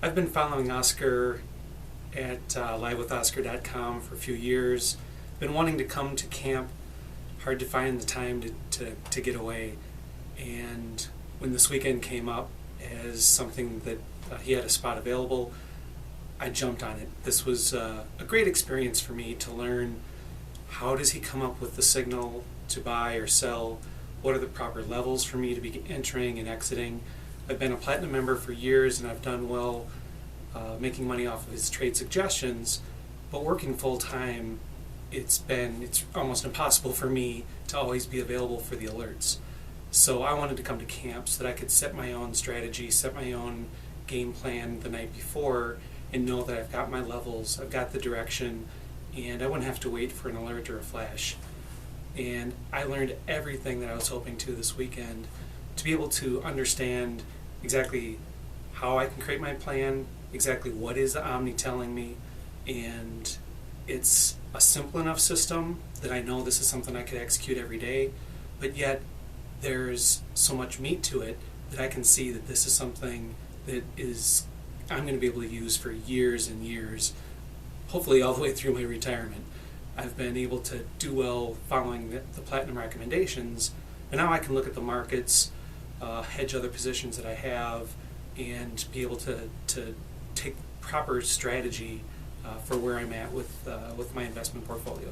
I've been following Oscar at livewithoscar.com for a few years. Been wanting to come to camp, hard to find the time to get away. And when this weekend came up as something that he had a spot available, I jumped on it. This was a great experience for me to learn how does he come up with the signal to buy or sell, what are the proper levels for me to be entering and exiting. I've been a platinum member for years and I've done well making money off of his trade suggestions, but working full-time, it's almost impossible for me to always be available for the alerts. So I wanted to come to camp so that I could set my own strategy, set my own game plan the night before, and know that I've got my levels, I've got the direction, and I wouldn't have to wait for an alert or a flash. And I learned everything that I was hoping to this weekend to be able to understand exactly how I can create my plan, exactly what is the Omni telling me, and it's a simple enough system that I know this is something I could execute every day, but yet there's so much meat to it that I can see that this is something that I'm going to be able to use for years and years, hopefully all the way through my retirement. I've been able to do well following the platinum recommendations, and now I can look at the markets, hedge other positions that I have, and be able to take proper strategy for where I'm at with my investment portfolio.